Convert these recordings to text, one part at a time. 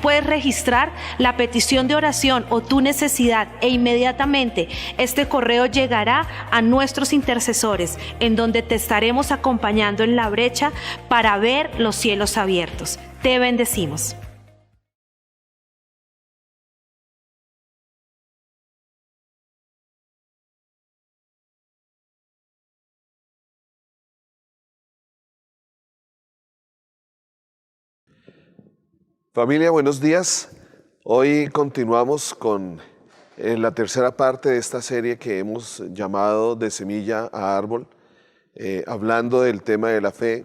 Puedes registrar la petición de oración o tu necesidad e inmediatamente este correo llegará a nuestros intercesores, en donde te estaremos acompañando en la brecha para ver los cielos abiertos. Te bendecimos. Familia, buenos días. Hoy continuamos con la tercera parte de esta serie que hemos llamado De semilla a árbol, hablando del tema de la fe,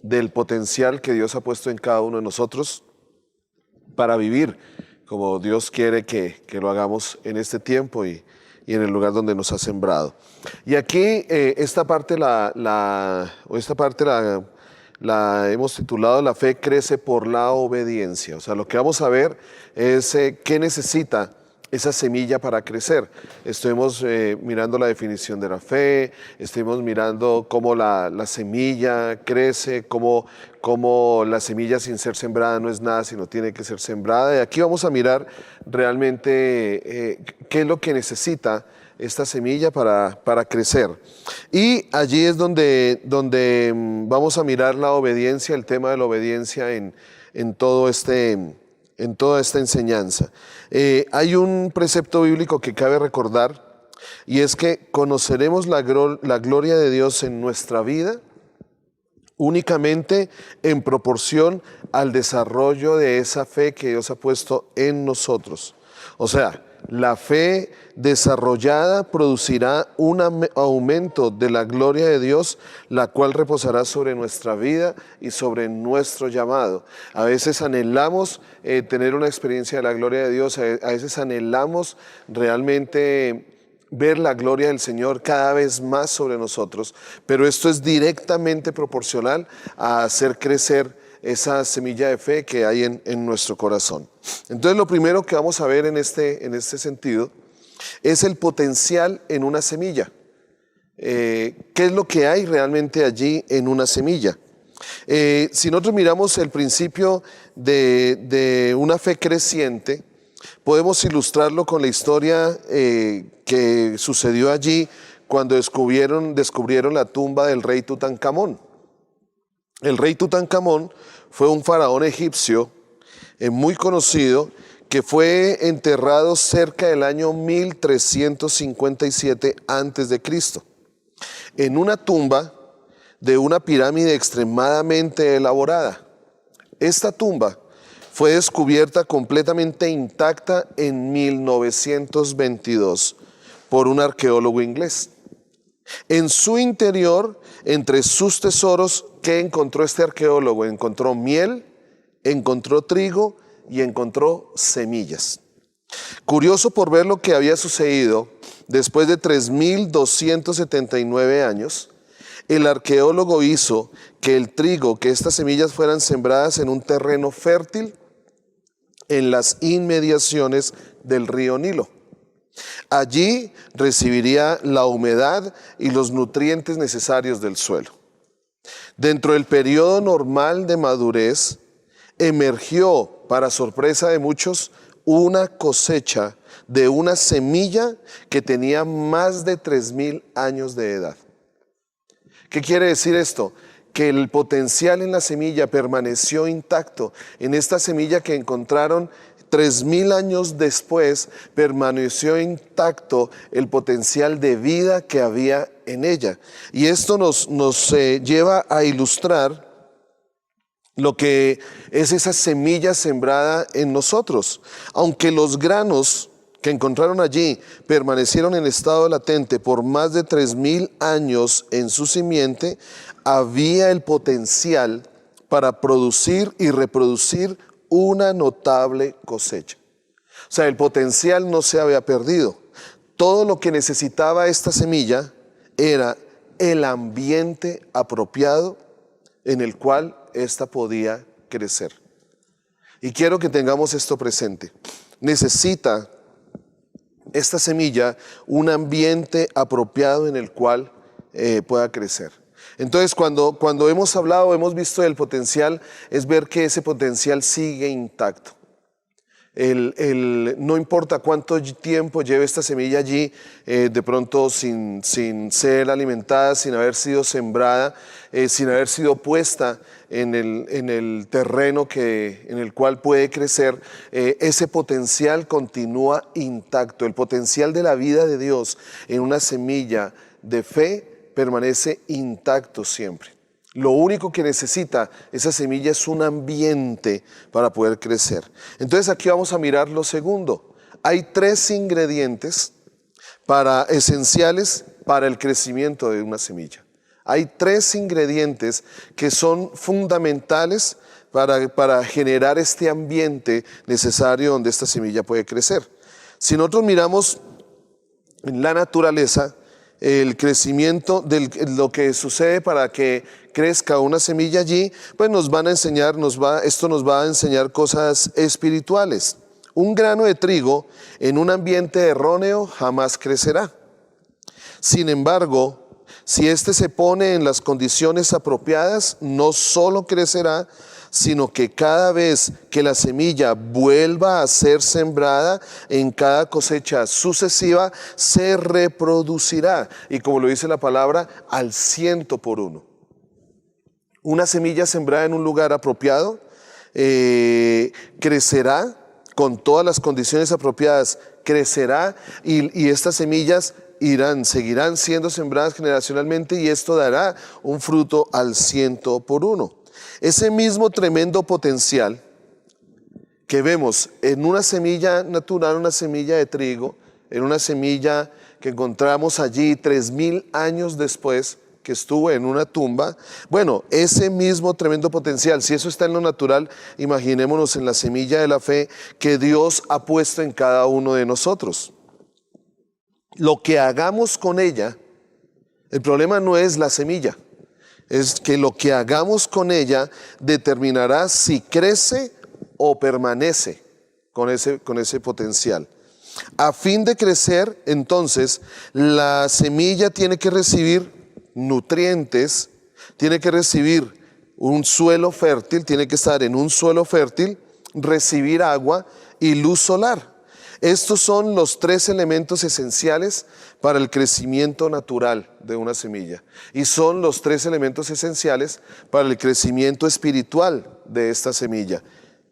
del potencial que Dios ha puesto en cada uno de nosotros para vivir como Dios quiere que lo hagamos en este tiempo y en el lugar donde nos ha sembrado. Y aquí esta parte la hemos titulado La fe crece por la obediencia. O sea, lo que vamos a ver es qué necesita esa semilla para crecer. Estuvimos mirando la definición de la fe, estuvimos mirando cómo la semilla crece, cómo la semilla sin ser sembrada no es nada, sino tiene que ser sembrada. Y aquí vamos a mirar realmente qué es lo que necesita esta semilla para crecer. Y allí es donde vamos a mirar la obediencia, el tema de la obediencia en toda esta enseñanza. Hay un precepto bíblico que cabe recordar, y es que conoceremos la gloria de Dios en nuestra vida únicamente en proporción al desarrollo de esa fe que Dios ha puesto en nosotros. O sea, la fe desarrollada producirá un aumento de la gloria de Dios, la cual reposará sobre nuestra vida y sobre nuestro llamado. A veces anhelamos tener una experiencia de la gloria de Dios, a veces anhelamos realmente ver la gloria del Señor cada vez más sobre nosotros, pero esto es directamente proporcional a hacer crecer esa semilla de fe que hay en nuestro corazón. Entonces, lo primero que vamos a ver en este sentido es el potencial en una semilla. ¿Qué es lo que hay realmente allí en una semilla? Si nosotros miramos el principio de una fe creciente, podemos ilustrarlo con la historia que sucedió allí cuando descubrieron la tumba del rey Tutankamón. El rey Tutankamón fue un faraón egipcio muy conocido que fue enterrado cerca del año 1357 a.C. en una tumba de una pirámide extremadamente elaborada. Esta tumba fue descubierta completamente intacta en 1922 por un arqueólogo inglés. En su interior, entre sus tesoros, ¿qué encontró este arqueólogo? Encontró miel, encontró trigo y encontró semillas. Curioso por ver lo que había sucedido después de 3.279 años, el arqueólogo hizo que el trigo, que estas semillas fueran sembradas en un terreno fértil en las inmediaciones del río Nilo. Allí recibiría la humedad y los nutrientes necesarios del suelo. Dentro del periodo normal de madurez, emergió, para sorpresa de muchos, una cosecha de una semilla que tenía más de 3.000 años de edad. ¿Qué quiere decir esto? Que el potencial en la semilla permaneció intacto. En esta semilla que encontraron 3.000 años después, permaneció intacto el potencial de vida que había en ella. Y esto nos lleva a ilustrar lo que es esa semilla sembrada en nosotros. Aunque los granos que encontraron allí permanecieron en estado latente por más de 3.000 años en su simiente, había el potencial para producir y reproducir una notable cosecha. O sea, el potencial no se había perdido. Todo lo que necesitaba esta semilla era el ambiente apropiado en el cual ésta podía crecer. Y quiero que tengamos esto presente. Necesita esta semilla un ambiente apropiado en el cual pueda crecer. Entonces, cuando hemos hablado, hemos visto del potencial, es ver que ese potencial sigue intacto. No importa cuánto tiempo lleve esta semilla allí, de pronto sin ser alimentada, sin haber sido sembrada, sin haber sido puesta en el terreno en el cual puede crecer, ese potencial continúa intacto. El potencial de la vida de Dios en una semilla de fe permanece intacto siempre. Lo único que necesita esa semilla es un ambiente para poder crecer. Entonces aquí vamos a mirar lo segundo. Hay 3 ingredientes esenciales para el crecimiento de una semilla. Hay 3 ingredientes que son fundamentales para generar este ambiente necesario donde esta semilla puede crecer. Si nosotros miramos en la naturaleza, el crecimiento de lo que sucede para que crezca una semilla allí, pues esto nos va a enseñar cosas espirituales. Un grano de trigo en un ambiente erróneo jamás crecerá. Sin embargo, si éste se pone en las condiciones apropiadas, no solo crecerá, sino que cada vez que la semilla vuelva a ser sembrada, en cada cosecha sucesiva se reproducirá. Y como lo dice la palabra, al 100%. Una semilla sembrada en un lugar apropiado crecerá con todas las condiciones apropiadas, crecerá y estas semillas seguirán siendo sembradas generacionalmente y esto dará un fruto al 100%. Ese mismo tremendo potencial que vemos en una semilla natural, una semilla de trigo, en una semilla que encontramos allí 3000 años después, que estuvo en una tumba, bueno, ese mismo tremendo potencial, si eso está en lo natural, imaginémonos en la semilla de la fe que Dios ha puesto en cada uno de nosotros. Lo que hagamos con ella, el problema no es la semilla, es que lo que hagamos con ella determinará si crece o permanece con ese potencial. A fin de crecer, entonces, la semilla tiene que recibir nutrientes, tiene que recibir un suelo fértil, tiene que estar en un suelo fértil, recibir agua y luz solar. Estos son los 3 elementos esenciales para el crecimiento natural de una semilla y son los 3 elementos esenciales para el crecimiento espiritual de esta semilla: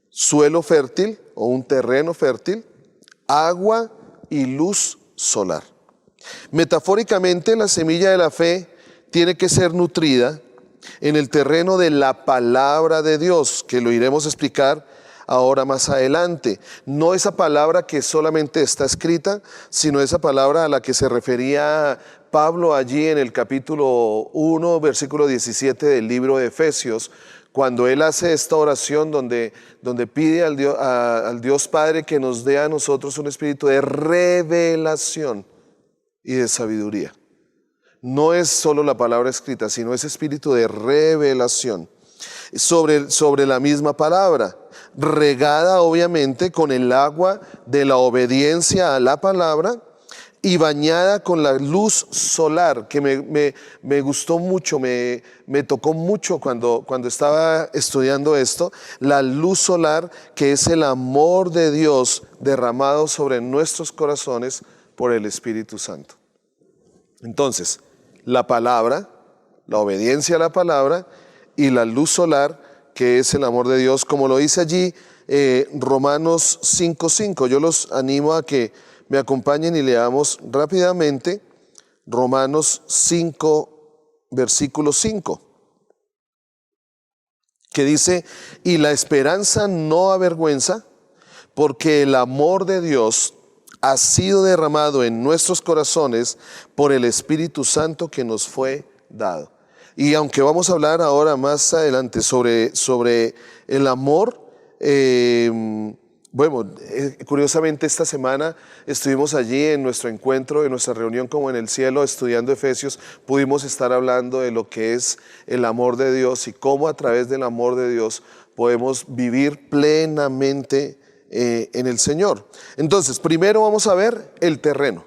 suelo fértil o un terreno fértil, agua y luz solar. Metafóricamente, la semilla de la fe tiene que ser nutrida en el terreno de la palabra de Dios, que lo iremos a explicar ahora más adelante. No esa palabra que solamente está escrita, sino esa palabra a la que se refería Pablo allí en el capítulo 1, versículo 17 del libro de Efesios, cuando él hace esta oración donde pide al Dios Padre que nos dé a nosotros un espíritu de revelación y de sabiduría. No es solo la palabra escrita, sino ese espíritu de revelación sobre la misma palabra, regada obviamente con el agua de la obediencia a la palabra y bañada con la luz solar, que me gustó mucho, me tocó mucho cuando estaba estudiando esto, la luz solar, que es el amor de Dios derramado sobre nuestros corazones por el Espíritu Santo. Entonces, la palabra, la obediencia a la palabra y la luz solar, que es el amor de Dios, como lo dice allí Romanos 5:5. Yo los animo a que me acompañen y leamos rápidamente Romanos 5, versículo 5, que dice: y la esperanza no avergüenza, porque el amor de Dios ha sido derramado en nuestros corazones por el Espíritu Santo que nos fue dado. Y aunque vamos a hablar ahora más adelante sobre el amor, curiosamente esta semana estuvimos allí en nuestro encuentro, en nuestra reunión como en el cielo, estudiando Efesios. Pudimos estar hablando de lo que es el amor de Dios y cómo a través del amor de Dios podemos vivir plenamente en el Señor. Entonces, primero vamos a ver el terreno.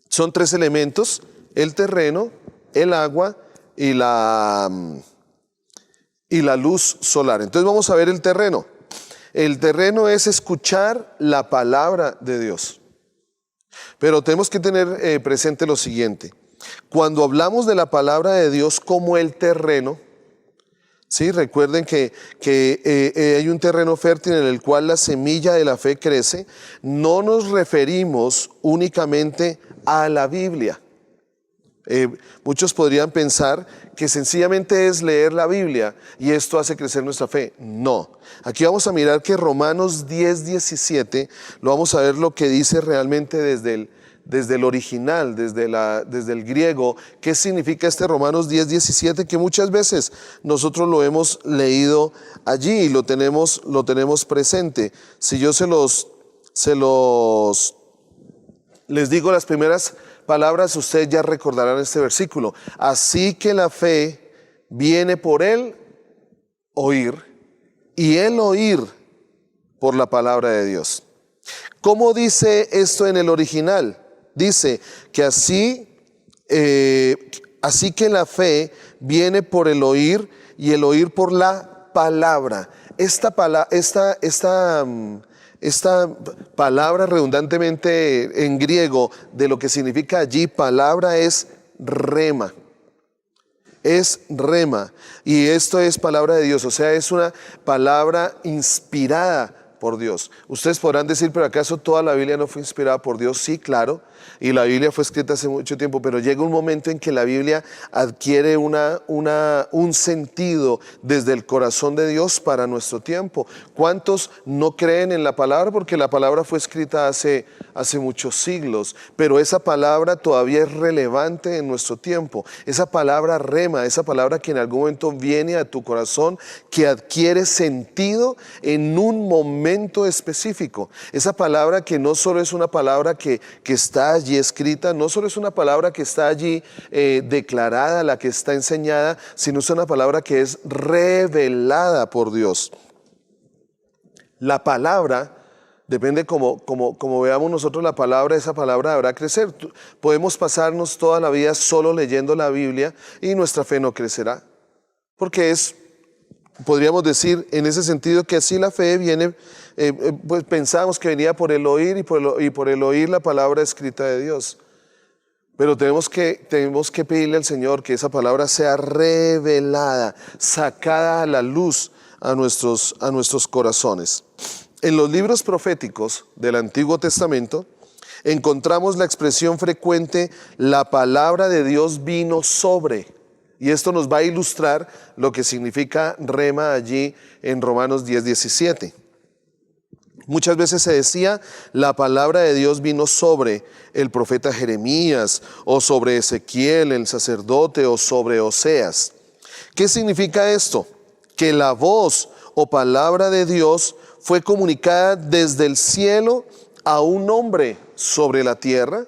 Son 3 elementos: el terreno, el agua y la luz solar. Entonces vamos a ver el terreno. El terreno es escuchar la palabra de Dios. Pero tenemos que tener presente lo siguiente. Cuando hablamos de la palabra de Dios como el terreno, ¿sí? Recuerden que hay un terreno fértil en el cual la semilla de la fe crece. No nos referimos únicamente a la Biblia. Muchos podrían pensar que sencillamente es leer la Biblia y esto hace crecer nuestra fe. No. Aquí vamos a mirar que Romanos 10:17, lo vamos a ver lo que dice realmente desde el original, desde el griego. ¿Qué significa este Romanos 10:17? Que muchas veces nosotros lo hemos leído allí y lo tenemos presente. Si yo les digo las primeras palabras, ustedes ya recordarán este versículo. Así que la fe viene por el oír y el oír por la palabra de Dios. ¿Cómo dice esto en el original? Dice que así que la fe viene por el oír y el oír por la palabra. Esta palabra redundantemente en griego de lo que significa allí palabra es rema. Es rema. Y esto es palabra de Dios, o sea, es una palabra inspirada por Dios. Ustedes podrán decir, pero ¿acaso toda la Biblia no fue inspirada por Dios? Sí, claro, y la Biblia fue escrita hace mucho tiempo, pero llega un momento en que la Biblia adquiere un sentido desde el corazón de Dios para nuestro tiempo. ¿Cuántos no creen en la palabra? Porque la palabra fue escrita hace muchos siglos, pero esa palabra todavía es relevante en nuestro tiempo. Esa palabra rema, esa palabra que en algún momento viene a tu corazón, que adquiere sentido en un momento específico. Esa palabra que no solo es una palabra que está allí escrita, no solo es una palabra que está allí declarada, la que está enseñada, sino es una palabra que es revelada por Dios. La palabra, depende como veamos nosotros la palabra, esa palabra deberá crecer. Podemos pasarnos toda la vida solo leyendo la Biblia y nuestra fe no crecerá. Porque podríamos decir en ese sentido que así la fe viene, pues pensamos que venía por el oír y por el oír la palabra escrita de Dios. Pero tenemos que pedirle al Señor que esa palabra sea revelada, sacada a la luz a nuestros corazones. En los libros proféticos del Antiguo Testamento encontramos la expresión frecuente, la palabra de Dios vino sobre. Y esto nos va a ilustrar lo que significa rema allí en Romanos 10:17. Muchas veces se decía, la palabra de Dios vino sobre el profeta Jeremías, o sobre Ezequiel, el sacerdote, o sobre Oseas. ¿Qué significa esto? Que la voz o palabra de Dios fue comunicada desde el cielo a un hombre sobre la tierra,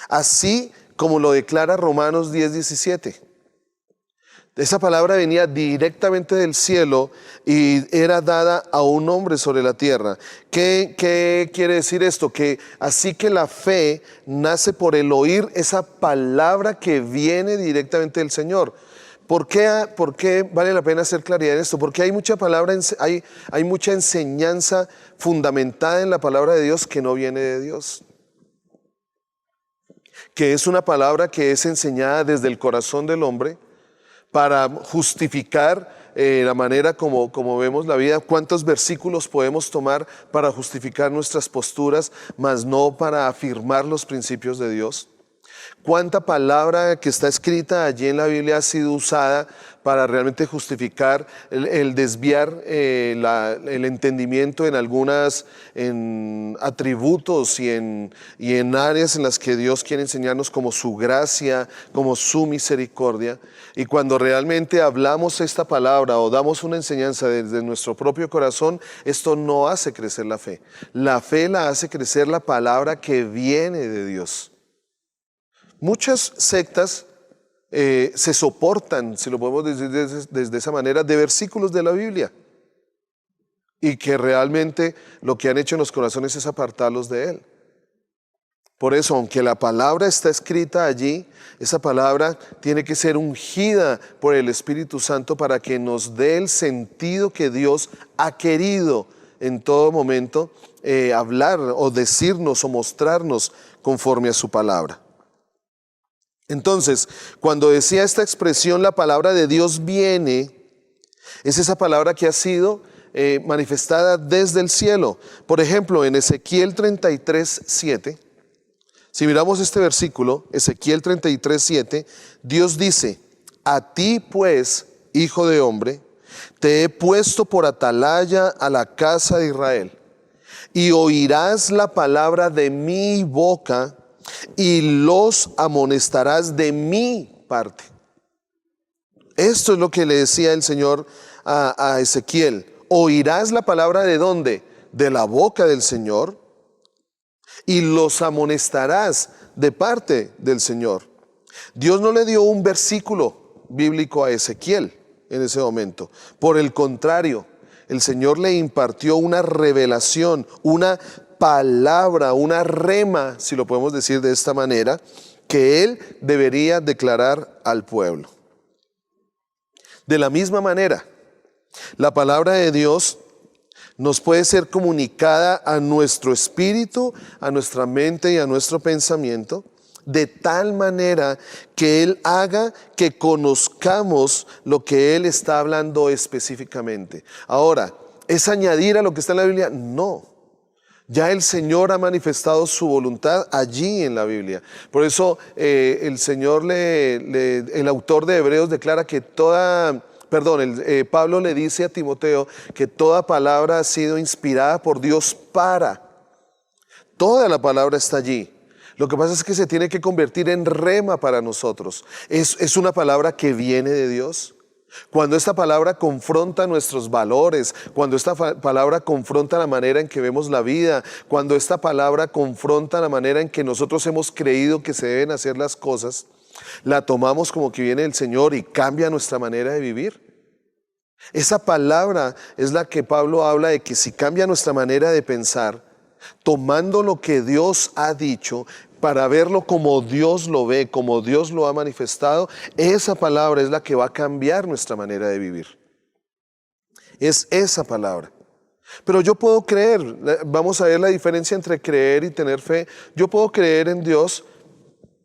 así como lo declara Romanos 10:17. Esa palabra venía directamente del cielo y era dada a un hombre sobre la tierra. ¿Qué quiere decir esto? Que así que la fe nace por el oír esa palabra que viene directamente del Señor. ¿Por qué vale la pena hacer claridad en esto? Porque hay mucha palabra, hay mucha enseñanza fundamentada en la palabra de Dios que no viene de Dios. Que es una palabra que es enseñada desde el corazón del hombre, para justificar la manera como vemos la vida. ¿Cuántos versículos podemos tomar para justificar nuestras posturas, mas no para afirmar los principios de Dios? ¿Cuánta palabra que está escrita allí en la Biblia ha sido usada para realmente justificar el desviar el entendimiento en atributos y en áreas en las que Dios quiere enseñarnos como su gracia, como su misericordia? Y cuando realmente hablamos esta palabra o damos una enseñanza desde nuestro propio corazón, esto no hace crecer la fe. La fe la hace crecer la palabra que viene de Dios. Muchas sectas se soportan, si lo podemos decir desde esa manera, de versículos de la Biblia, y que realmente lo que han hecho en los corazones es apartarlos de Él. Por eso, aunque la palabra está escrita allí, esa palabra tiene que ser ungida por el Espíritu Santo para que nos dé el sentido que Dios ha querido en todo momento hablar o decirnos o mostrarnos conforme a su palabra. Entonces, cuando decía esta expresión, la palabra de Dios viene, es esa palabra que ha sido manifestada desde el cielo. Por ejemplo, en Ezequiel 33:7, si miramos este versículo, Ezequiel 33:7, Dios dice: a ti pues, hijo de hombre, te he puesto por atalaya a la casa de Israel, y oirás la palabra de mi boca, y los amonestarás de mi parte. Esto es lo que le decía el Señor a Ezequiel. Oirás la palabra ¿de dónde? De la boca del Señor, y los amonestarás de parte del Señor. Dios no le dio un versículo bíblico a Ezequiel en ese momento. Por el contrario, el Señor le impartió una revelación, una palabra, una rema, si lo podemos decir de esta manera, que él debería declarar al pueblo. De la misma manera, la palabra de Dios nos puede ser comunicada a nuestro espíritu, a nuestra mente y a nuestro pensamiento, de tal manera que Él haga que conozcamos lo que Él está hablando específicamente. Ahora, ¿es añadir a lo que está en la Biblia? No. Ya el Señor ha manifestado su voluntad allí en la Biblia. Por eso el Señor, el autor de Hebreos declara que Pablo le dice a Timoteo que toda palabra ha sido inspirada por Dios toda la palabra está allí. Lo que pasa es que se tiene que convertir en rema para nosotros. Es una palabra que viene de Dios. Cuando esta palabra confronta nuestros valores, cuando esta palabra confronta la manera en que vemos la vida, cuando esta palabra confronta la manera en que nosotros hemos creído que se deben hacer las cosas, la tomamos como que viene del Señor y cambia nuestra manera de vivir. Esa palabra es la que Pablo habla de que si cambia nuestra manera de pensar, tomando lo que Dios ha dicho para verlo como Dios lo ve, como Dios lo ha manifestado, esa palabra es la que va a cambiar nuestra manera de vivir. Es esa palabra. Pero yo puedo creer, vamos a ver la diferencia entre creer y tener fe. Yo puedo creer en Dios,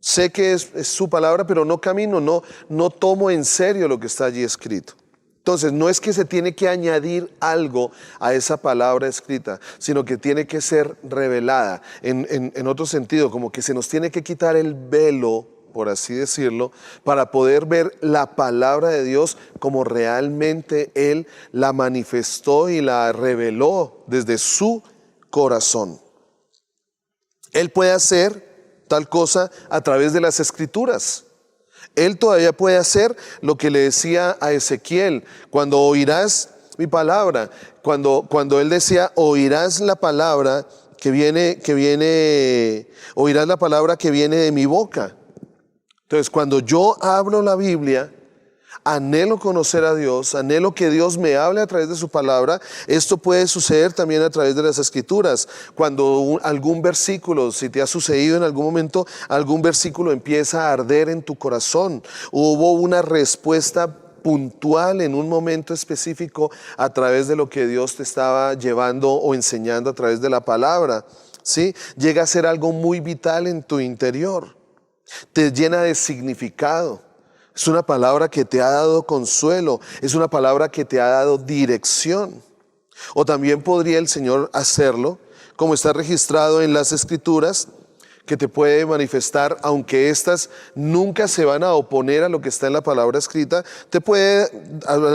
sé que es su palabra, pero no camino, no tomo en serio lo que está allí escrito. Entonces, no es que se tiene que añadir algo a esa palabra escrita, sino que tiene que ser revelada. En otro sentido, como que se nos tiene que quitar el velo, por así decirlo, para poder ver la palabra de Dios como realmente Él la manifestó y la reveló desde su corazón. Él puede hacer tal cosa a través de las Escrituras. Él todavía puede hacer lo que le decía a Ezequiel, cuando oirás mi palabra, cuando él decía, oirás la palabra oirás la palabra que viene de mi boca. Entonces, cuando yo abro la Biblia, anhelo conocer a Dios, anhelo que Dios me hable a través de su palabra. Esto puede suceder también a través de las Escrituras. Cuando algún versículo, si te ha sucedido en algún momento, algún versículo empieza a arder en tu corazón. Hubo una respuesta puntual en un momento específico a través de lo que Dios te estaba llevando o enseñando a través de la palabra, ¿sí? Llega a ser algo muy vital en tu interior. Te llena de significado. Es una palabra que te ha dado consuelo, es una palabra que te ha dado dirección. O también podría el Señor hacerlo, como está registrado en las Escrituras, que te puede manifestar, aunque estas nunca se van a oponer a lo que está en la palabra escrita, te puede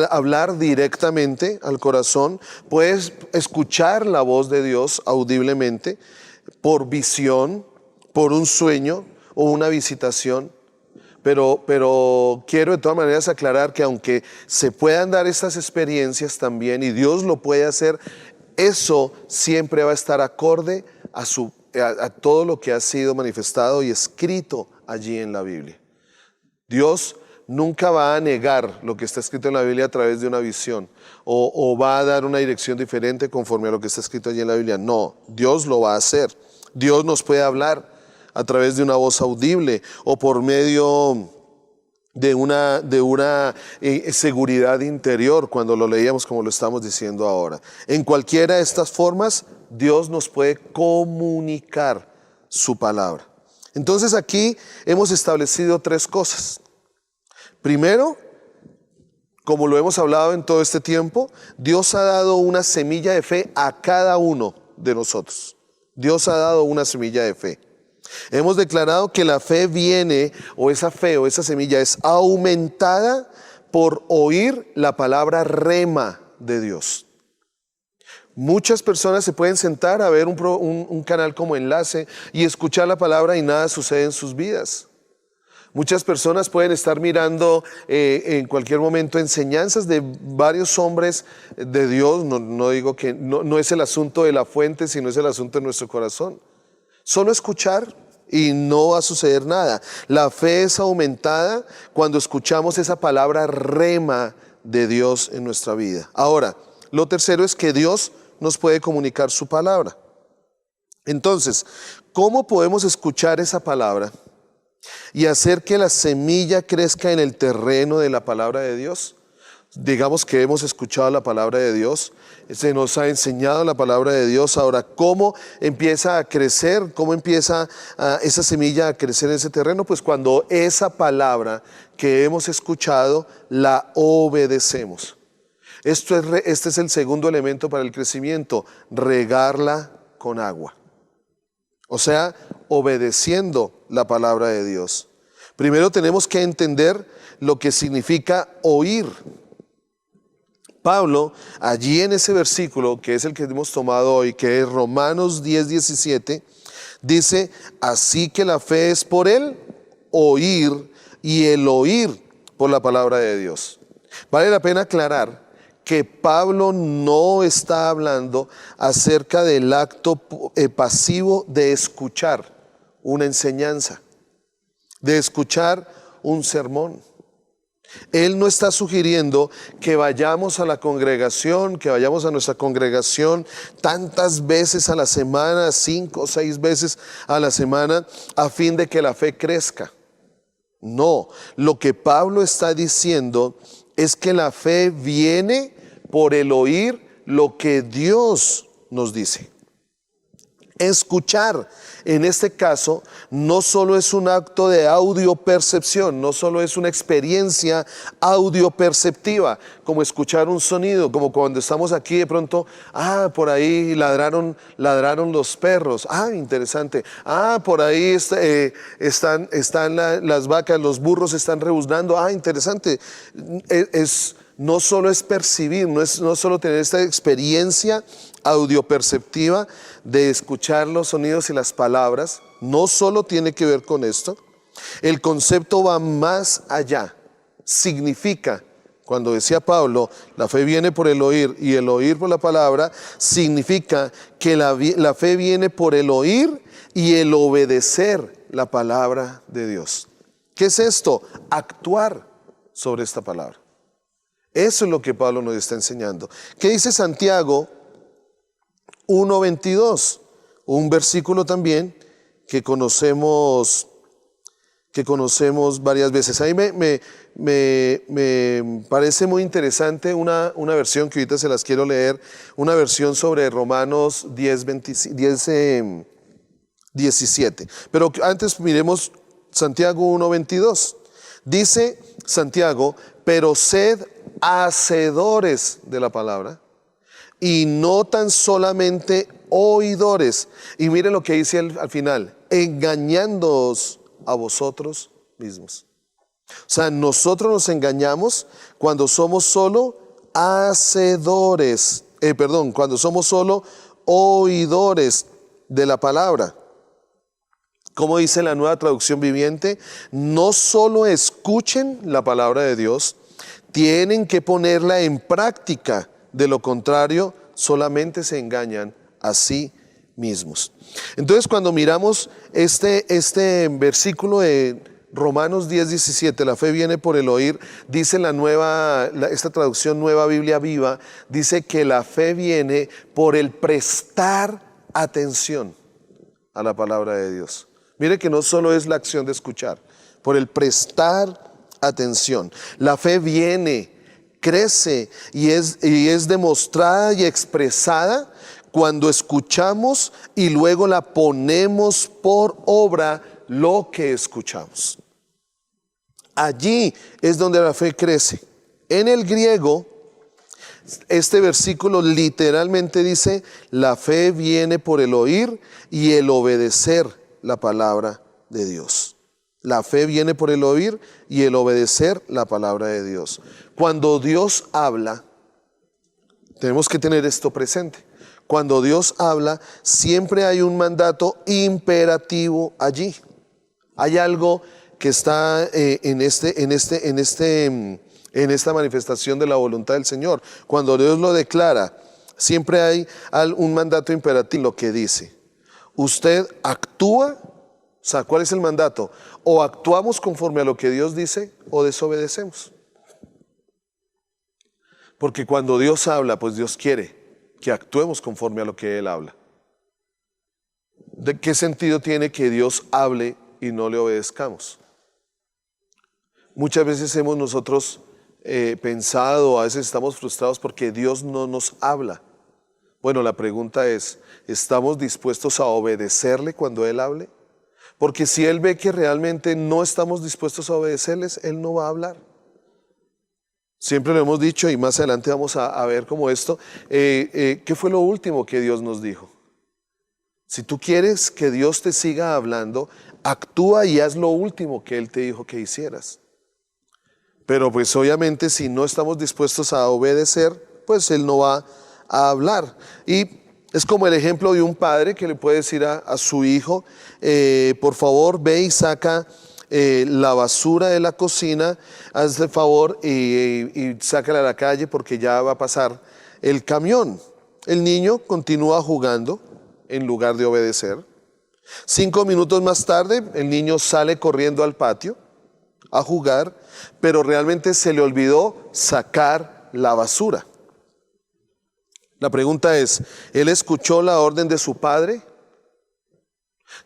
hablar directamente al corazón, puedes escuchar la voz de Dios audiblemente, por visión, por un sueño o una visitación. Pero quiero de todas maneras aclarar que aunque se puedan dar estas experiencias también, y Dios lo puede hacer, eso siempre va a estar acorde a todo lo que ha sido manifestado y escrito allí en la Biblia. Dios nunca va a negar lo que está escrito en la Biblia a través de una visión o va a dar una dirección diferente conforme a lo que está escrito allí en la Biblia. No, Dios lo va a hacer. Dios nos puede hablar a través de una voz audible o por medio de una seguridad interior, cuando lo leíamos como lo estamos diciendo ahora. En cualquiera de estas formas, Dios nos puede comunicar su palabra. Entonces aquí hemos establecido tres cosas. Primero, como lo hemos hablado en todo este tiempo, Dios ha dado una semilla de fe a cada uno de nosotros. Dios ha dado una semilla de fe. Hemos declarado que la fe viene, o esa fe o esa semilla es aumentada por oír la palabra rema de Dios. Muchas personas se pueden sentar a ver un canal como Enlace y escuchar la palabra y nada sucede en sus vidas. Muchas personas pueden estar mirando en cualquier momento enseñanzas de varios hombres de Dios. No digo que no es el asunto de la fuente, sino es el asunto de nuestro corazón. Solo escuchar y no va a suceder nada. La fe es aumentada cuando escuchamos esa palabra rema de Dios en nuestra vida. Ahora, lo tercero es que Dios nos puede comunicar su palabra. Entonces, ¿cómo podemos escuchar esa palabra y hacer que la semilla crezca en el terreno de la palabra de Dios? Digamos que hemos escuchado la palabra de Dios, se nos ha enseñado la palabra de Dios. Ahora, ¿cómo empieza a crecer? ¿Cómo empieza esa semilla a crecer en ese terreno? Pues cuando esa palabra que hemos escuchado la obedecemos. Este es el segundo elemento para el crecimiento, regarla con agua. O sea, obedeciendo la palabra de Dios. Primero tenemos que entender lo que significa oír. Pablo, allí en ese versículo, que es el que hemos tomado hoy, que es Romanos 10:17, dice, así que la fe es por el oír y el oír por la palabra de Dios. Vale la pena aclarar que Pablo no está hablando acerca del acto pasivo de escuchar una enseñanza, de escuchar un sermón. Él no está sugiriendo que vayamos a la congregación, que vayamos a nuestra congregación tantas veces a la semana, 5 o 6 veces a la semana, a fin de que la fe crezca. No, lo que Pablo está diciendo es que la fe viene por el oír lo que Dios nos dice. Escuchar, en este caso, no solo es un acto de audiopercepción, no solo es una experiencia audioperceptiva, como escuchar un sonido, como cuando estamos aquí de pronto, por ahí ladraron los perros, interesante, por ahí están las vacas, los burros están rebuznando, interesante. No solo es percibir, no solo tener esta experiencia audioperceptiva de escuchar los sonidos y las palabras, no solo tiene que ver con esto. El concepto va más allá. Significa, cuando decía Pablo, la fe viene por el oír y el oír por la palabra, significa que la fe viene por el oír y el obedecer la palabra de Dios. ¿Qué es esto? Actuar sobre esta palabra. Eso es lo que Pablo nos está enseñando. ¿Qué dice Santiago 1:22? Un versículo también que conocemos varias veces. Ahí me parece muy interesante una versión que ahorita se las quiero leer, una versión sobre Romanos 10:17. Pero antes miremos Santiago 1:22. Dice Santiago, pero sed hacedores de la palabra y no tan solamente oidores. Y miren lo que dice al final, engañándoos a vosotros mismos. O sea, nosotros nos engañamos cuando somos solo hacedores, cuando somos solo oidores de la palabra. Como dice la Nueva Traducción Viviente, no solo escuchen la palabra de Dios, tienen que ponerla en práctica. De lo contrario, solamente se engañan a sí mismos. Entonces, cuando miramos este versículo de Romanos 10:17, la fe viene por el oír, dice esta traducción Nueva Biblia Viva, dice que la fe viene por el prestar atención a la palabra de Dios. Mire que no solo es la acción de escuchar, por el prestar atención. La fe viene, crece y es demostrada y expresada cuando escuchamos y luego la ponemos por obra lo que escuchamos. Allí es donde la fe crece. En el griego, este versículo literalmente dice, la fe viene por el oír y el obedecer la palabra de Dios. La fe viene por el oír y el obedecer la palabra de Dios. Cuando Dios habla, tenemos que tener esto presente. Cuando Dios habla, siempre hay un mandato imperativo allí. Hay algo que está en esta manifestación de la voluntad del Señor. Cuando Dios lo declara, siempre hay un mandato imperativo, lo que dice. Usted actúa, o sea, ¿cuál es el mandato? O actuamos conforme a lo que Dios dice o desobedecemos. Porque cuando Dios habla, pues Dios quiere que actuemos conforme a lo que Él habla. ¿De qué sentido tiene que Dios hable y no le obedezcamos? Muchas veces hemos nosotros pensado, a veces estamos frustrados porque Dios no nos habla. Bueno, la pregunta es, ¿estamos dispuestos a obedecerle cuando Él hable? Porque si Él ve que realmente no estamos dispuestos a obedecerles, Él no va a hablar. Siempre lo hemos dicho y más adelante vamos a ver como esto. ¿Qué fue lo último que Dios nos dijo? Si tú quieres que Dios te siga hablando, actúa y haz lo último que Él te dijo que hicieras. Pero pues obviamente si no estamos dispuestos a obedecer, pues Él no va a hablar. Y es como el ejemplo de un padre que le puede decir a su hijo, por favor ve y saca la basura de la cocina, hazle favor y sácala a la calle porque ya va a pasar el camión. El niño continúa jugando en lugar de obedecer. 5 minutos más tarde, el niño sale corriendo al patio a jugar, pero realmente se le olvidó sacar la basura. La pregunta es, ¿él escuchó la orden de su padre?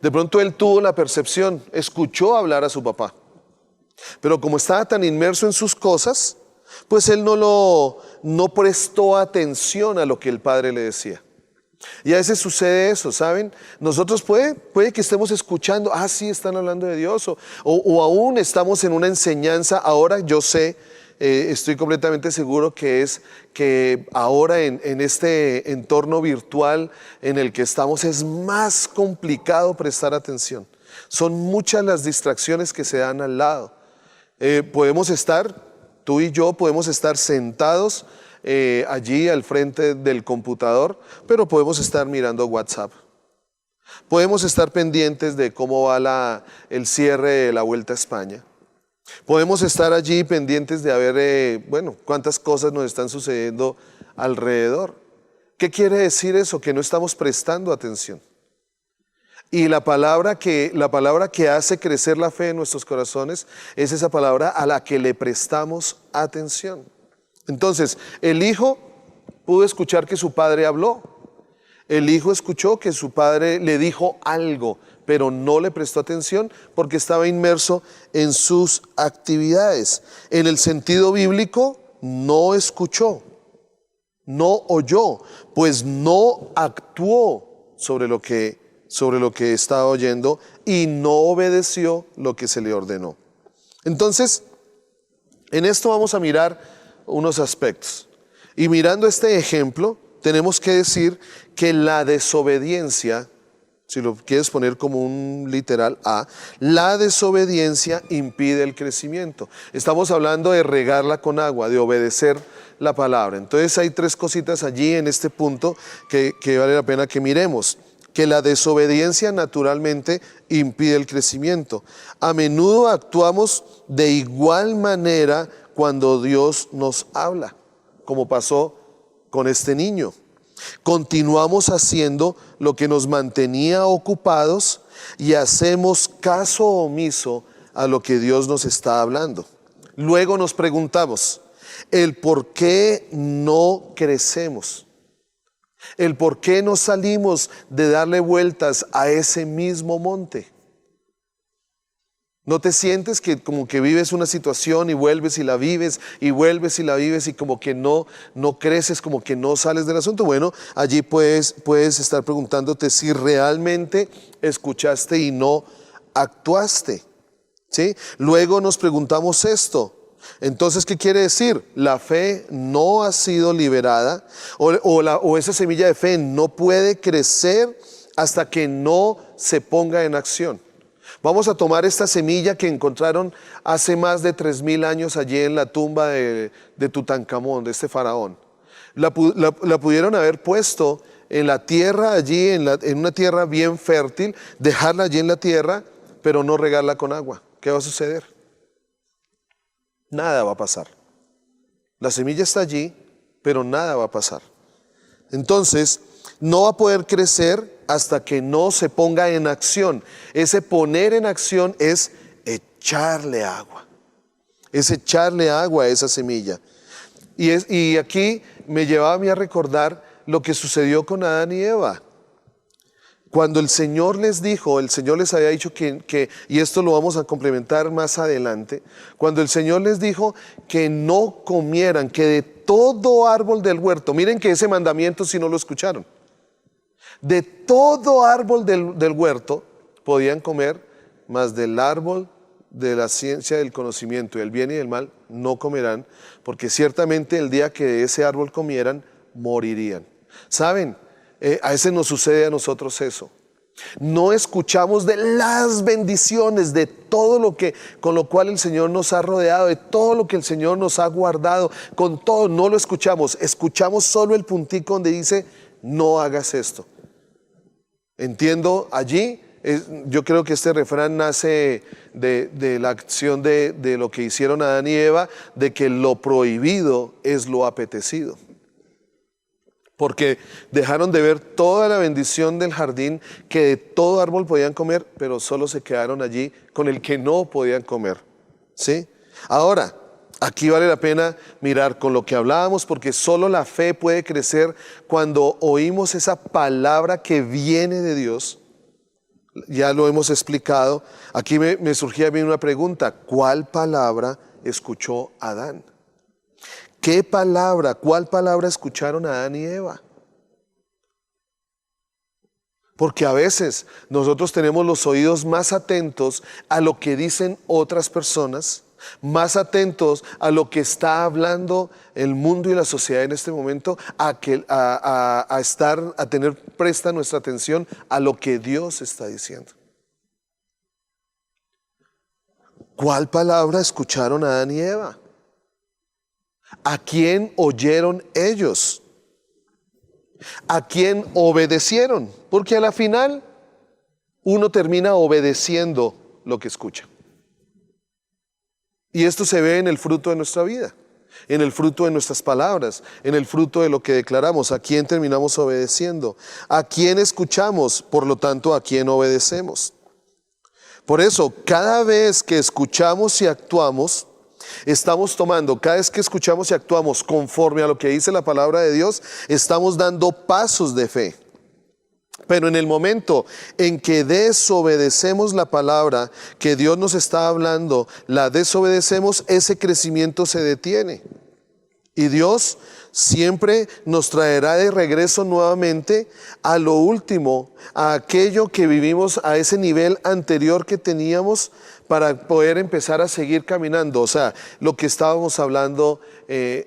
De pronto él tuvo la percepción, escuchó hablar a su papá, pero como estaba tan inmerso en sus cosas, pues él no prestó atención a lo que el padre le decía. Y a veces sucede eso, ¿saben? Nosotros puede que estemos escuchando, sí, están hablando de Dios, o aún estamos en una enseñanza. Ahora yo sé, estoy completamente seguro que ahora en este entorno virtual en el que estamos es más complicado prestar atención. Son muchas las distracciones que se dan al lado. Podemos estar, tú y yo podemos estar sentados allí al frente del computador, pero podemos estar mirando WhatsApp. Podemos estar pendientes de cómo va el cierre de la Vuelta a España. Podemos estar allí pendientes de ver, cuántas cosas nos están sucediendo alrededor. ¿Qué quiere decir eso? Que no estamos prestando atención. Y la palabra que hace crecer la fe en nuestros corazones es esa palabra a la que le prestamos atención. Entonces, el hijo pudo escuchar que su padre habló. El hijo escuchó que su padre le dijo algo, pero no le prestó atención porque estaba inmerso en sus actividades. En el sentido bíblico, no escuchó, no oyó, pues no actuó sobre lo que estaba oyendo y no obedeció lo que se le ordenó. Entonces, en esto vamos a mirar unos aspectos. Y mirando este ejemplo, tenemos que decir que la desobediencia, si lo quieres poner como un literal A, la desobediencia impide el crecimiento. Estamos hablando de regarla con agua, de obedecer la palabra. Entonces hay 3 cositas allí en este punto que vale la pena que miremos. Que la desobediencia naturalmente impide el crecimiento. A menudo actuamos de igual manera cuando Dios nos habla, como pasó con este niño. Continuamos haciendo lo que nos mantenía ocupados y hacemos caso omiso a lo que Dios nos está hablando. Luego nos preguntamos, el por qué no crecemos, el por qué no salimos de darle vueltas a ese mismo monte. ¿No te sientes que como que vives una situación y vuelves y la vives y vuelves y la vives y como que no creces, como que no sales del asunto? Bueno, allí puedes estar preguntándote si realmente escuchaste y no actuaste, ¿sí? Luego nos preguntamos esto. Entonces, ¿qué quiere decir? La fe no ha sido liberada o esa semilla de fe no puede crecer hasta que no se ponga en acción. Vamos a tomar esta semilla que encontraron hace más de 3000 años allí en la tumba de Tutankamón, de este faraón. La pudieron haber puesto en la tierra allí, en una tierra bien fértil, dejarla allí en la tierra, pero no regarla con agua. ¿Qué va a suceder? Nada va a pasar. La semilla está allí, pero nada va a pasar. Entonces, no va a poder crecer hasta que no se ponga en acción. Ese poner en acción es echarle agua. Es echarle agua a esa semilla. Y aquí me llevaba a mí a recordar lo que sucedió con Adán y Eva. Cuando el Señor les dijo, el Señor les había dicho y esto lo vamos a complementar más adelante, cuando el Señor les dijo que no comieran, que de todo árbol del huerto, miren que ese mandamiento si no lo escucharon, de todo árbol del huerto podían comer, mas del árbol de la ciencia del conocimiento del bien y del mal no comerán, porque ciertamente el día que de ese árbol comieran, morirían. ¿Saben? A veces nos sucede a nosotros eso. No escuchamos de las bendiciones, de todo lo que, con lo cual el Señor nos ha rodeado, de todo lo que el Señor nos ha guardado, con todo no lo escuchamos. Escuchamos solo el puntico donde dice, no hagas esto. Entiendo allí, yo creo que este refrán nace de la acción de lo que hicieron Adán y Eva, de que lo prohibido es lo apetecido. Porque dejaron de ver toda la bendición del jardín, que de todo árbol podían comer, pero solo se quedaron allí con el que no podían comer, ¿sí? Ahora, aquí vale la pena mirar con lo que hablábamos, porque solo la fe puede crecer cuando oímos esa palabra que viene de Dios. Ya lo hemos explicado. Aquí me surgía a mí una pregunta: ¿cuál palabra escuchó Adán? ¿Qué palabra, cuál palabra escucharon Adán y Eva? Porque a veces nosotros tenemos los oídos más atentos a lo que dicen otras personas, más atentos a lo que está hablando el mundo y la sociedad en este momento, a tener presta nuestra atención a lo que Dios está diciendo. ¿Cuál palabra escucharon Adán y Eva? ¿A quién oyeron ellos? ¿A quién obedecieron? Porque a la final uno termina obedeciendo lo que escucha. Y esto se ve en el fruto de nuestra vida, en el fruto de nuestras palabras, en el fruto de lo que declaramos. ¿A quién terminamos obedeciendo? ¿A quién escuchamos? Por lo tanto, ¿a quién obedecemos? Por eso, cada vez que escuchamos y actuamos, cada vez que escuchamos y actuamos conforme a lo que dice la palabra de Dios, estamos dando pasos de fe. Pero en el momento en que desobedecemos la palabra que Dios nos está hablando, la desobedecemos, ese crecimiento se detiene. Y Dios siempre nos traerá de regreso nuevamente a lo último, a aquello que vivimos, a ese nivel anterior que teníamos, para poder empezar a seguir caminando. O sea, lo que estábamos hablando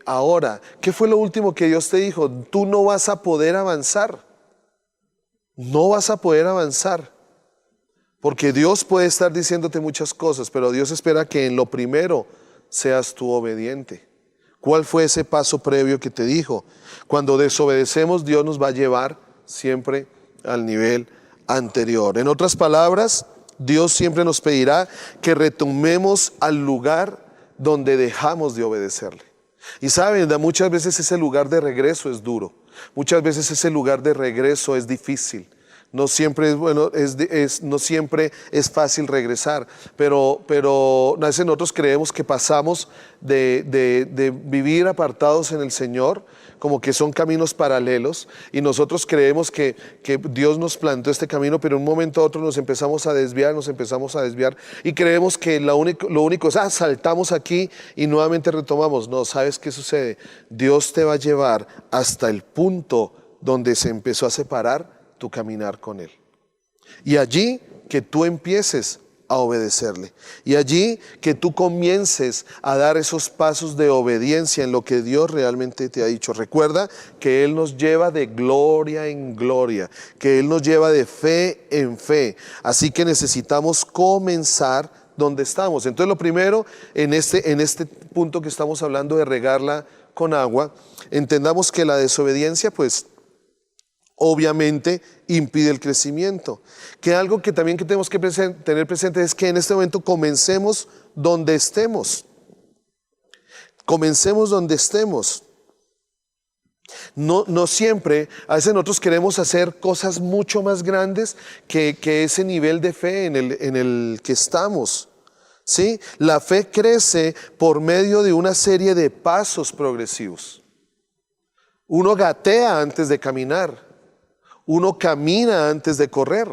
ahora. ¿Qué fue lo último que Dios te dijo? Tú no vas a poder avanzar. No vas a poder avanzar. Porque Dios puede estar diciéndote muchas cosas, pero Dios espera que en lo primero seas tú obediente. ¿Cuál fue ese paso previo que te dijo? Cuando desobedecemos, Dios nos va a llevar siempre al nivel anterior. En otras palabras, Dios siempre nos pedirá que retomemos al lugar donde dejamos de obedecerle. Y saben, muchas veces ese lugar de regreso es duro. Muchas veces ese lugar de regreso es difícil. No siempre es bueno, no siempre es fácil regresar, pero a veces nosotros creemos que pasamos de vivir apartados en el Señor como que son caminos paralelos y nosotros creemos que Dios nos plantó este camino, pero en un momento a otro nos empezamos a desviar y creemos que lo único es, saltamos aquí y nuevamente retomamos. No, ¿sabes qué sucede? Dios te va a llevar hasta el punto donde se empezó a separar tu caminar con Él. Y allí que tú empieces a obedecerle. Y allí que tú comiences a dar esos pasos de obediencia en lo que Dios realmente te ha dicho. Recuerda que Él nos lleva de gloria en gloria, que Él nos lleva de fe en fe. Así que necesitamos comenzar donde estamos. Entonces lo primero, en este punto que estamos hablando de regarla con agua, entendamos que la desobediencia, pues, obviamente impide el crecimiento. Que algo que también tenemos que tener presente es que en este momento comencemos donde estemos. Comencemos donde estemos. No siempre, a veces nosotros queremos hacer cosas mucho más grandes que ese nivel de fe en el que estamos. ¿Sí? La fe crece por medio de una serie de pasos progresivos. Uno gatea antes de caminar. Uno camina antes de correr.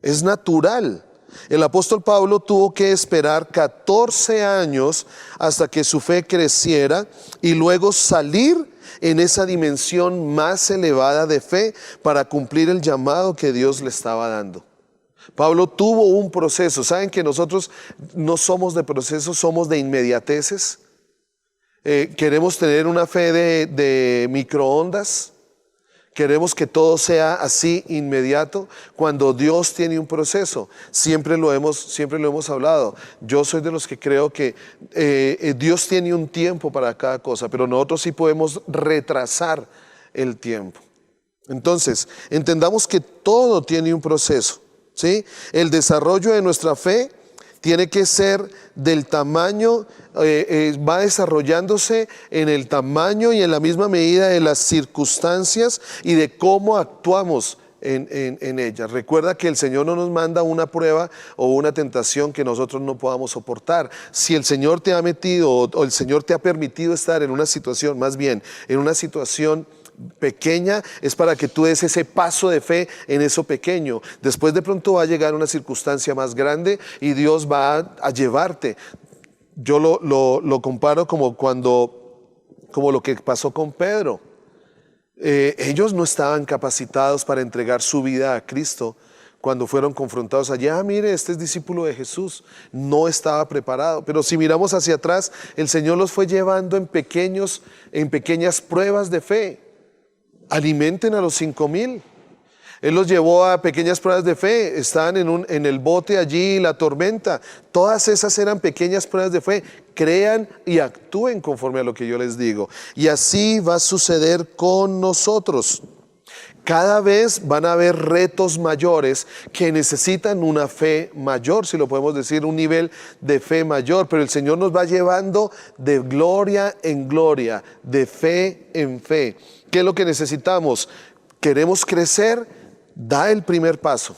Es natural. El apóstol Pablo tuvo que esperar 14 años hasta que su fe creciera y luego salir en esa dimensión más elevada de fe para cumplir el llamado que Dios le estaba dando. Pablo tuvo un proceso. ¿Saben que nosotros no somos de procesos, somos de inmediateces? Queremos tener una fe de microondas. Queremos que todo sea así inmediato, cuando Dios tiene un proceso. Siempre lo hemos hablado. Yo soy de los que creo que Dios tiene un tiempo para cada cosa, pero nosotros sí podemos retrasar el tiempo. Entonces, entendamos que todo tiene un proceso, ¿sí? El desarrollo de nuestra fe tiene que ser del tamaño, va desarrollándose en el tamaño y en la misma medida de las circunstancias y de cómo actuamos en ellas. Recuerda que el Señor no nos manda una prueba o una tentación que nosotros no podamos soportar. Si el Señor te ha metido o el Señor te ha permitido estar en una situación, más bien en una situación pequeña, es para que tú des ese paso de fe en eso pequeño. Después de pronto va a llegar una circunstancia más grande y Dios va a llevarte. Yo lo comparo como lo que pasó con Pedro. Ellos no estaban capacitados para entregar su vida a Cristo cuando fueron confrontados allí. Mire, este es discípulo de Jesús. No estaba preparado. Pero si miramos hacia atrás, el Señor los fue llevando en pequeñas pruebas de fe. Alimenten a los 5,000. Él los llevó a pequeñas pruebas de fe. Estaban en el bote allí, la tormenta. Todas esas eran pequeñas pruebas de fe. Crean y actúen conforme a lo que yo les digo. Y así va a suceder con nosotros. Cada vez van a haber retos mayores que necesitan una fe mayor, si lo podemos decir, un nivel de fe mayor. Pero el Señor nos va llevando de gloria en gloria, de fe en fe. ¿Qué es lo que necesitamos? ¿Queremos crecer? Da el primer paso.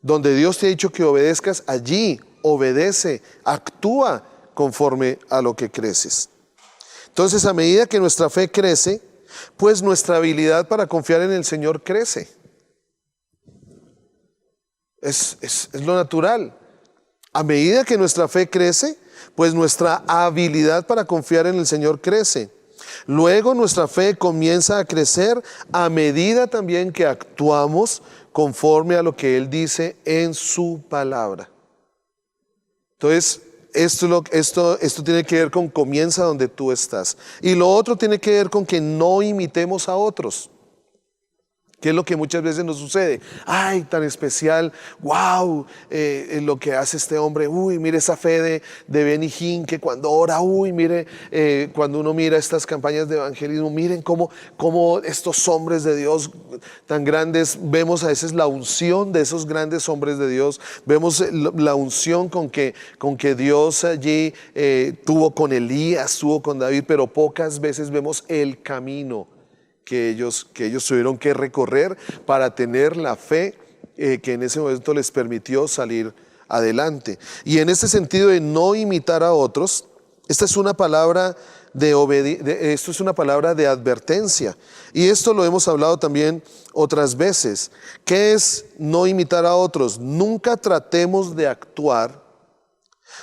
Donde Dios te ha dicho que obedezcas, allí obedece, actúa conforme a lo que creces. Entonces, a medida que nuestra fe crece, pues nuestra habilidad para confiar en el Señor crece. Es lo natural. A medida que nuestra fe crece, pues nuestra habilidad para confiar en el Señor crece. Luego nuestra fe comienza a crecer a medida también que actuamos conforme a lo que Él dice en su palabra. Entonces, esto tiene que ver con comienza donde tú estás. Y lo otro tiene que ver con que no imitemos a otros. ¿Qué es lo que muchas veces nos sucede? ¡Ay, tan especial! ¡Wow! Lo que hace este hombre. ¡Uy, mire esa fe de Benny Hinn, que cuando ora! ¡Uy, mire! Cuando uno mira estas campañas de evangelismo, miren cómo estos hombres de Dios tan grandes, vemos a veces la unción de esos grandes hombres de Dios. Vemos la unción con que Dios allí tuvo con Elías, tuvo con David, pero pocas veces vemos el camino que ellos tuvieron que recorrer para tener la fe que en ese momento les permitió salir adelante. Y en ese sentido de no imitar a otros, esta es una palabra esto es una palabra de advertencia. Y esto lo hemos hablado también otras veces. ¿Qué es no imitar a otros? Nunca tratemos de actuar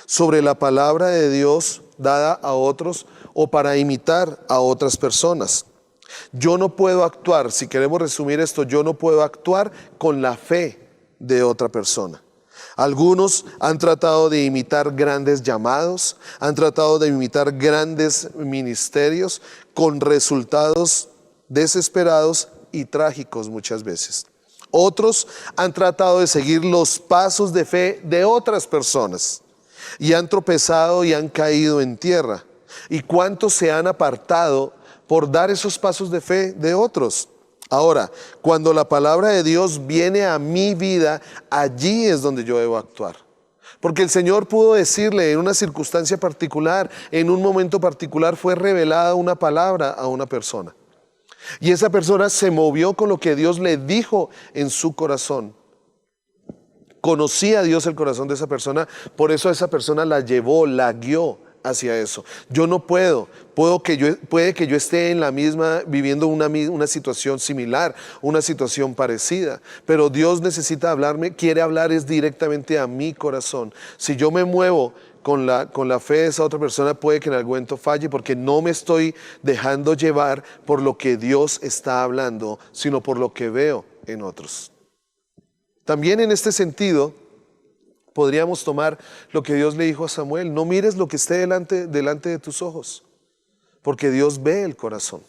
sobre la palabra de Dios dada a otros o para imitar a otras personas. Yo no puedo actuar, si queremos resumir esto, yo no puedo actuar con la fe de otra persona. Algunos han tratado de imitar grandes llamados, han tratado de imitar grandes ministerios con resultados desesperados y trágicos muchas veces. Otros han tratado de seguir los pasos de fe de otras personas y han tropezado y han caído en tierra. ¿Y cuántos se han apartado por dar esos pasos de fe de otros? Ahora, cuando la palabra de Dios viene a mi vida, allí es donde yo debo actuar. Porque el Señor pudo decirle en una circunstancia particular, en un momento particular, fue revelada una palabra a una persona. Y esa persona se movió con lo que Dios le dijo en su corazón. Conocía a Dios el corazón de esa persona, por eso esa persona la llevó, la guió hacia eso. Yo no puede que yo esté en la misma, viviendo una situación similar, una situación parecida, pero Dios necesita hablarme, quiere hablar es directamente a mi corazón. Si yo me muevo con la fe de esa otra persona, puede que en algún momento falle, porque no me estoy dejando llevar por lo que Dios está hablando, sino por lo que veo en otros. También en este sentido, podríamos tomar lo que Dios le dijo a Samuel: no mires lo que esté delante de tus ojos, porque Dios ve el corazón.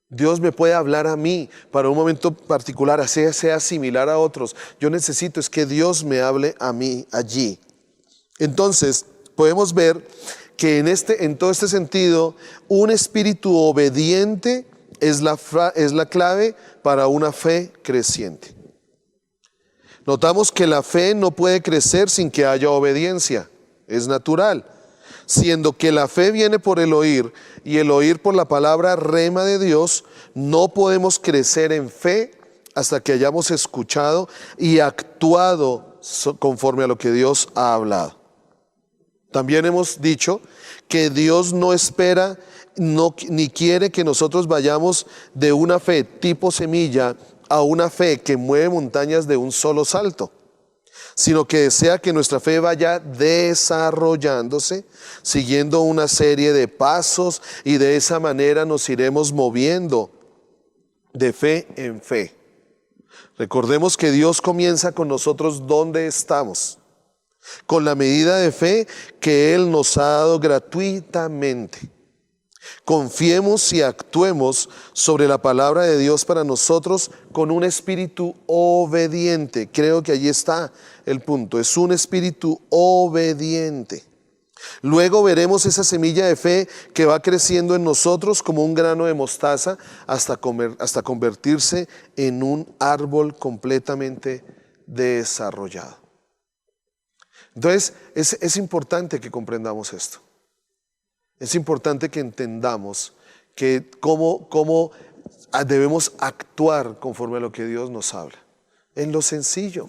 Dios me puede hablar a mí para un momento particular, así sea similar a otros. Yo necesito es que Dios me hable a mí allí. Entonces, podemos ver que en todo este sentido, un espíritu obediente es la clave para una fe creciente. Notamos que la fe no puede crecer sin que haya obediencia, es natural. Siendo que la fe viene por el oír y el oír por la palabra rema de Dios, no podemos crecer en fe hasta que hayamos escuchado y actuado conforme a lo que Dios ha hablado. También hemos dicho que Dios no espera ni quiere que nosotros vayamos de una fe tipo semilla a una fe que mueve montañas de un solo salto, sino que desea que nuestra fe vaya desarrollándose, siguiendo una serie de pasos, y de esa manera nos iremos moviendo de fe en fe. Recordemos que Dios comienza con nosotros donde estamos, con la medida de fe que Él nos ha dado gratuitamente. Confiemos y actuemos sobre la palabra de Dios para nosotros con un espíritu obediente. Creo que allí está el punto, es un espíritu obediente. Luego veremos esa semilla de fe que va creciendo en nosotros como un grano de mostaza hasta convertirse en un árbol completamente desarrollado. Entonces, es importante que comprendamos esto. Es importante que entendamos que cómo debemos actuar conforme a lo que Dios nos habla. En lo sencillo,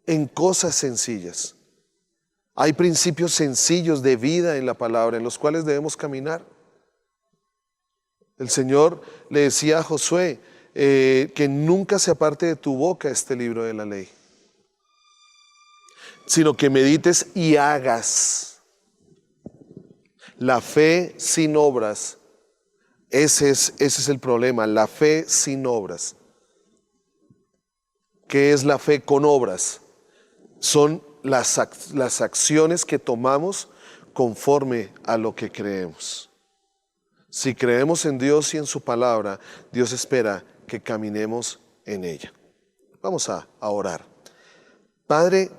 en cosas sencillas. Hay principios sencillos de vida en la palabra en los cuales debemos caminar. El Señor le decía a Josué que nunca se aparte de tu boca este libro de la ley, sino que medites y hagas. La fe sin obras, ese es el problema, la fe sin obras. ¿Qué es la fe con obras? Son las acciones que tomamos conforme a lo que creemos. Si creemos en Dios y en su palabra, Dios espera que caminemos en ella. Vamos a orar. Padre,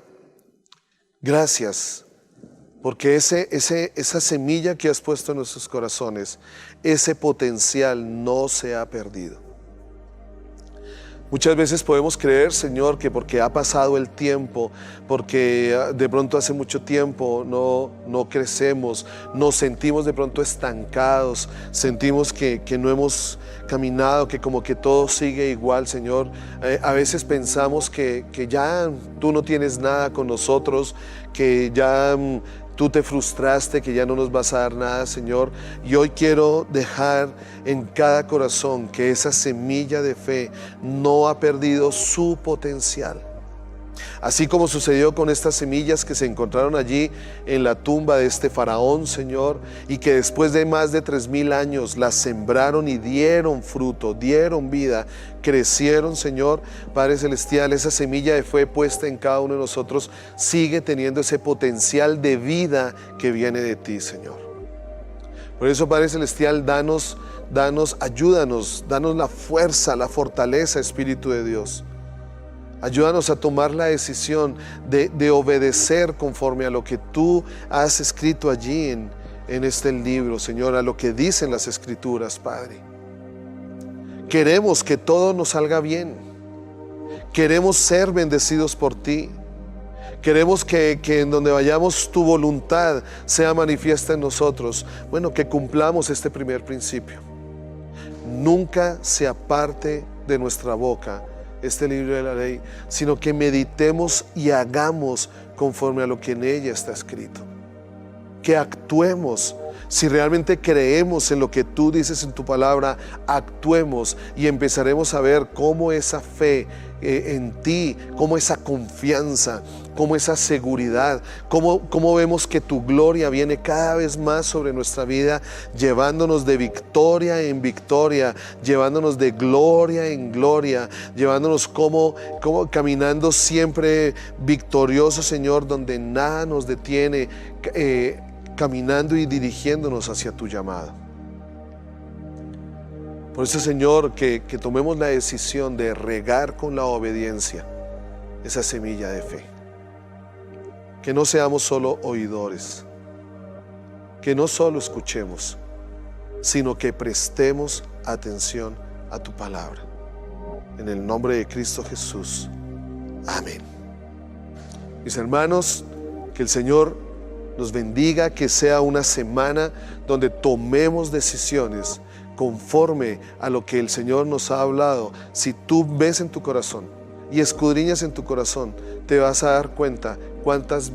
gracias, porque esa semilla que has puesto en nuestros corazones, ese potencial no se ha perdido. Muchas veces podemos creer, Señor, que porque ha pasado el tiempo, porque de pronto hace mucho tiempo no crecemos, nos sentimos de pronto estancados, sentimos que no hemos caminado, que como que todo sigue igual, Señor. A veces pensamos que ya tú no tienes nada con nosotros, que ya Tú te frustraste que ya no nos vas a dar nada, Señor. Y hoy quiero dejar en cada corazón que esa semilla de fe no ha perdido su potencial. Así como sucedió con estas semillas que se encontraron allí en la tumba de este faraón, Señor, y que después de más de 3000 años las sembraron y dieron fruto, dieron vida, crecieron, Señor. Padre Celestial, esa semilla de fe puesta en cada uno de nosotros sigue teniendo ese potencial de vida que viene de ti, Señor. Por eso, Padre Celestial, ayúdanos, danos la fuerza, la fortaleza, Espíritu de Dios. Ayúdanos a tomar la decisión de obedecer conforme a lo que tú has escrito allí en este libro, Señor, a lo que dicen las Escrituras, Padre. Queremos que todo nos salga bien. Queremos ser bendecidos por ti. Queremos que en donde vayamos tu voluntad sea manifiesta en nosotros. Bueno, que cumplamos este primer principio. Nunca se aparte de nuestra boca este libro de la ley, sino que meditemos y hagamos conforme a lo que en ella está escrito. Que actuemos. Si realmente creemos en lo que tú dices en tu palabra, actuemos y empezaremos a ver cómo esa fe en ti, cómo esa confianza, cómo esa seguridad, cómo vemos que tu gloria viene cada vez más sobre nuestra vida, llevándonos de victoria en victoria, llevándonos de gloria en gloria, llevándonos como caminando siempre victorioso, Señor, donde nada nos detiene, caminando y dirigiéndonos hacia tu llamado. Por eso, Señor, que tomemos la decisión de regar con la obediencia esa semilla de fe. Que no seamos solo oidores, que no solo escuchemos, sino que prestemos atención a tu palabra. En el nombre de Cristo Jesús. Amén. Mis hermanos, que el Señor nos bendiga, que sea una semana donde tomemos decisiones conforme a lo que el Señor nos ha hablado. Si tú ves en tu corazón y escudriñas en tu corazón, te vas a dar cuenta cuántas